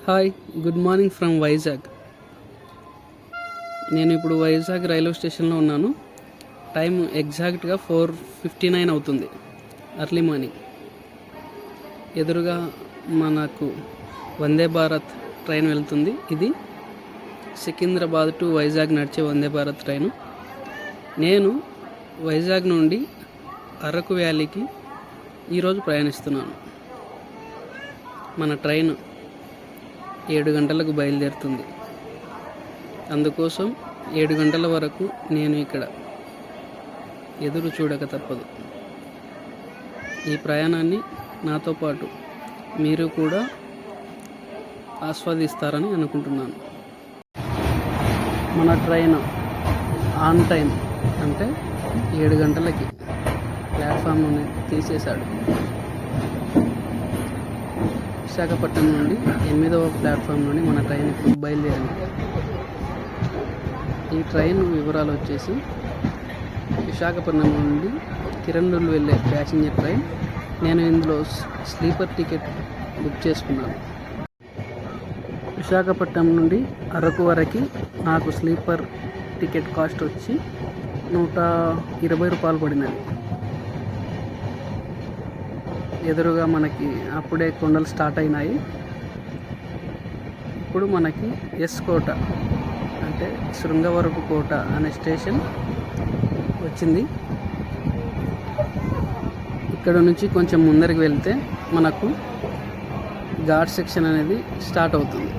Hi, good morning from Vizag. నేను ఇప్పుడు Vizag railway స్టేషన్లో ఉన్నాను. టైం ఎగ్జాక్ట్గా 4:59 అవుతుంది, ఎర్లీ మార్నింగ్. ఎదురుగా మనకు వందే భారత్ ట్రైన్ వెళ్తుంది. ఇది సికింద్రాబాద్ టు వైజాగ్ నడిచే వందే భారత్ ట్రైను. నేను వైజాగ్ నుండి అరకు వ్యాలీకి ఈరోజు ప్రయాణిస్తున్నాను. మన ట్రైన్ 7 గంటలకు బయలుదేరుతుంది. అందుకోసం 7 గంటల వరకు నేను ఇక్కడ ఎదురు చూడక తప్పదు. ఈ ప్రయాణాన్ని నాతో పాటు మీరు కూడా ఆస్వాదిస్తారని అనుకుంటున్నాను. మన ట్రైన్ ఆన్ టైం అంటే 7 గంటలకి ప్లాట్ఫామ్ నుండి తీసేశాడు. విశాఖపట్నం నుండి 8వ ప్లాట్ఫామ్ నుండి మన ట్రైన్ ఇప్పుడు బయలుదేరింది. ఈ ట్రైన్ వివరాలు వచ్చేసి విశాఖపట్నం నుండి కిరండూలు వెళ్ళే ప్యాసింజర్ ట్రైన్. నేను ఇందులో స్లీపర్ టికెట్ బుక్ చేసుకున్నాను. విశాఖపట్నం నుండి అరకు వరకు నాకు స్లీపర్ టికెట్ కాస్ట్ వచ్చి 120 రూపాయలు పడినది. ఎదురుగా మనకి అప్పుడే కొండలు స్టార్ట్ అయినాయి. ఇప్పుడు మనకి ఎస్ కోట అంటే శృంగవరపు కోట అనే స్టేషన్ వచ్చింది. ఇక్కడ నుంచి కొంచెం ముందరికి వెళ్తే మనకు ఘాట్ సెక్షన్ అనేది స్టార్ట్ అవుతుంది.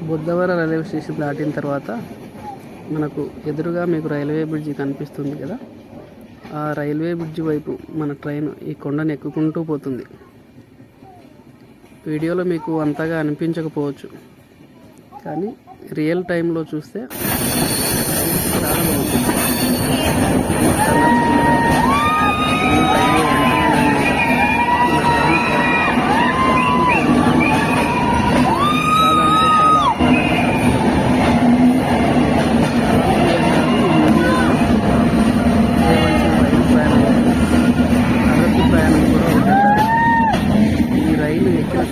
బుద్ధవరం రైల్వే స్టేషన్ దాటిన తర్వాత మనకు ఎదురుగా మీకు రైల్వే బ్రిడ్జి కనిపిస్తుంది కదా, ఆ రైల్వే బ్రిడ్జి వైపు మన ట్రైన్ ఈ కొండను ఎక్కుకుంటూ పోతుంది. వీడియోలో మీకు అంతగా అనిపించకపోవచ్చు, కానీ రియల్ టైంలో చూస్తే చాలా బాగుంటుంది.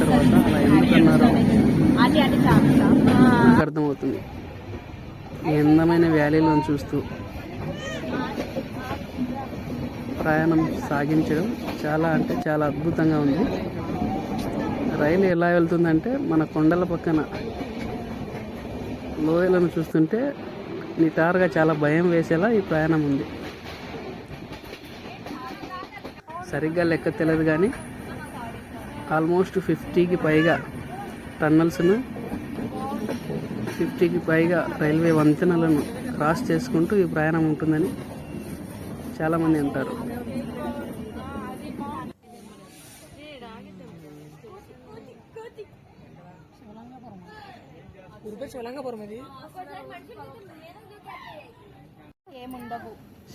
తర్వాత అలా ఎందుకన్నారో నాకు అర్థమవుతుంది. ఈ అందమైన వ్యాలీలను చూస్తూ ప్రయాణం సాగించడం చాలా అంటే చాలా అద్భుతంగా ఉంది. రైలు ఎలా వెళ్తుందంటే మన కొండల పక్కన లోయలను చూస్తుంటే నిటారుగా చాలా భయం వేసేలా ఈ ప్రయాణం ఉంది. సరిగ్గా లెక్క తెలియదు కానీ ఆల్మోస్ట్ 50కి పైగా టన్నల్స్ను, 50కి పైగా రైల్వే వంతెనలను క్రాస్ చేసుకుంటూ ఈ ప్రయాణం ఉంటుందని చాలామంది అంటారు.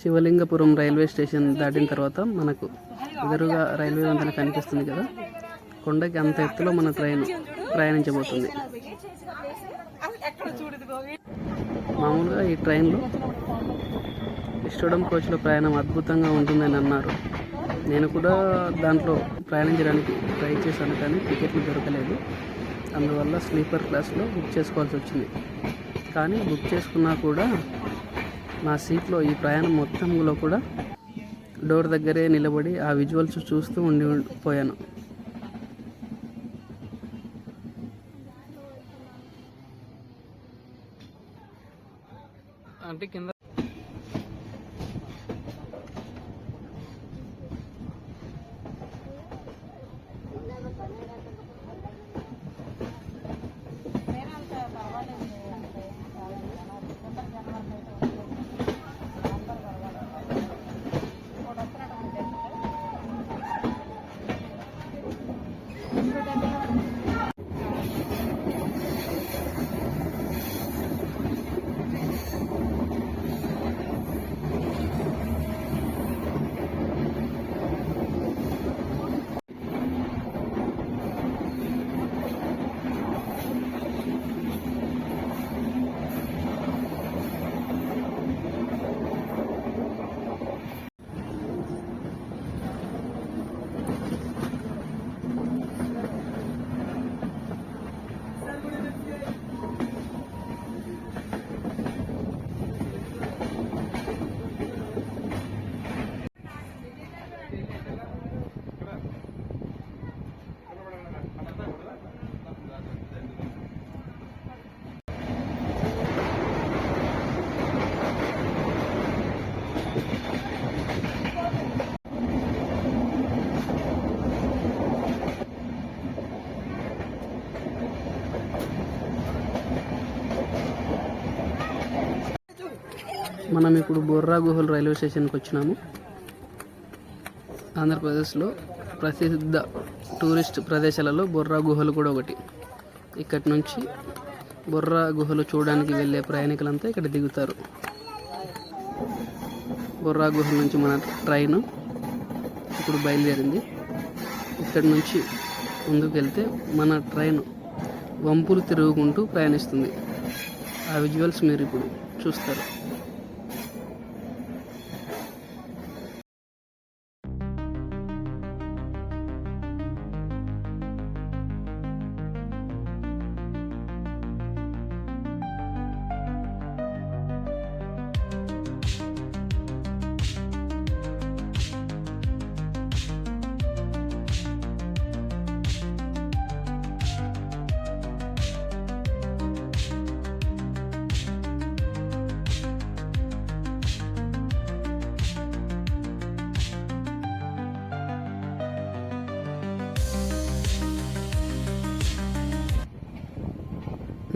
శివలింగపురం రైల్వే స్టేషన్ దాటిన తర్వాత మనకు ఎదురుగా రైల్వే వంతెన కనిపిస్తుంది కదా, కొండకి అంత ఎత్తులో మన ట్రైన్ ప్రయాణించబోతుంది. మామూలుగా ఈ ట్రైన్లో ఇష్టడం కోచ్లో ప్రయాణం అద్భుతంగా ఉంటుందని అన్నారు. నేను కూడా దాంట్లో ప్రయాణించడానికి ట్రై చేశాను, కానీ టికెట్లు దొరకలేదు. అందువల్ల స్లీపర్ క్లాస్లో బుక్ చేసుకోవాల్సి వచ్చింది. కానీ బుక్ చేసుకున్నా కూడా నా సీట్లో ఈ ప్రయాణం మొత్తంలో కూడా డోర్ దగ్గరే నిలబడి ఆ విజువల్స్ చూస్తూ ఉండిపోయాను. అంటే కింద మనం ఇప్పుడు బొర్రా గుహలు రైల్వే స్టేషన్కి వచ్చినాము. ఆంధ్రప్రదేశ్లో ప్రసిద్ధ టూరిస్ట్ ప్రదేశాలలో బొర్రా గుహలు కూడా ఒకటి. ఇక్కడి నుంచి బొర్రా గుహలు చూడడానికి వెళ్ళే ప్రయాణికులంతా ఇక్కడ దిగుతారు. బొర్రా గుహల నుంచి మన ట్రైన్ ఇప్పుడు బయలుదేరింది. ఇక్కడి నుంచి ముందుకు వెళ్తే మన ట్రైన్ వంపులు తిరుగుకుంటూ ప్రయాణిస్తుంది. ఆ విజువల్స్ మీరు ఇప్పుడు చూస్తారు.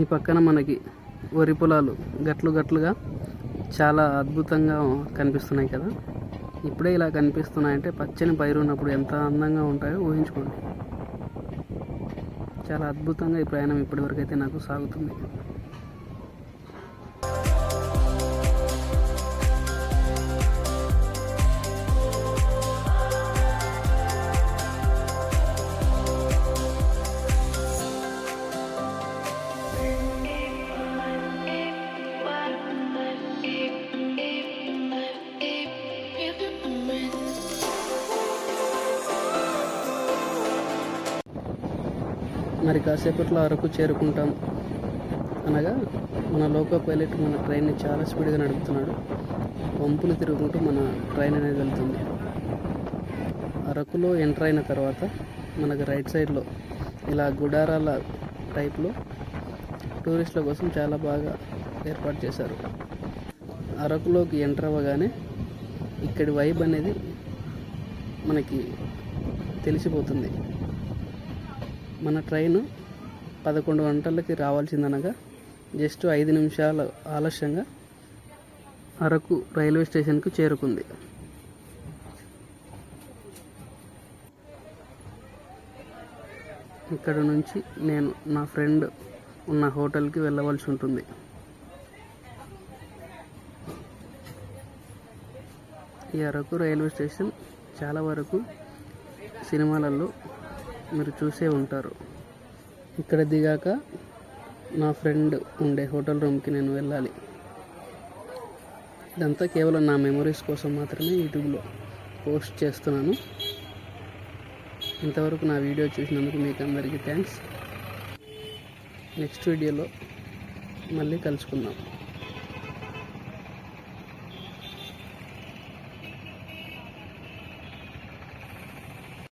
ఈ పక్కన మనకి వరి పొలాలు గట్లుగా చాలా అద్భుతంగా కనిపిస్తున్నాయి కదా. ఇప్పుడే ఇలా కనిపిస్తున్నాయంటే పచ్చని పైరు ఉన్నప్పుడు ఎంత అందంగా ఉంటాయో ఊహించుకోండి. చాలా అద్భుతంగా ఈ ప్రయాణం ఇప్పటివరకు అయితే నాకు సాగుతుంది. మరి కాసేపట్లో అరకు చేరుకుంటాం అనగా మన లోకో పైలట్ మన ట్రైన్ని చాలా స్పీడ్గా నడుపుతున్నాడు. వంపులు తిరుగుకుంటూ మన ట్రైన్ అనేది వెళ్తుంది. అరకులో ఎంటర్ అయిన తర్వాత మనకు రైట్ సైడ్లో ఇలా గుడారాల టైప్లో టూరిస్టుల కోసం చాలా బాగా ఏర్పాటు చేశారు. అరకులోకి ఎంటర్ అవ్వగానే ఇక్కడి వైబ్ అనేది మనకి తెలిసిపోతుంది. మన ట్రైన్ 11 గంటలకి రావాల్సిందనగా జస్ట్ 5 నిమిషాల ఆలస్యంగా అరకు రైల్వే స్టేషన్కు చేరుకుంది. ఇక్కడ నుంచి నేను నా ఫ్రెండ్ ఉన్న హోటల్కి వెళ్ళవలసి ఉంటుంది. ఈ అరకు రైల్వే స్టేషన్ చాలా వరకు సినిమాలలో మీరు చూసే ఉంటారు. ఇక్కడ దిగాక నా ఫ్రెండ్ ఉండే హోటల్ రూమ్కి నేను వెళ్ళాలి. ఇదంతా కేవలం నా మెమరీస్ కోసం మాత్రమే యూట్యూబ్లో పోస్ట్ చేస్తున్నాను. ఇంతవరకు నా వీడియో చూసినందుకు మీకు అందరికీ థ్యాంక్స్. నెక్స్ట్ వీడియోలో మళ్ళీ కలుసుకుందాం.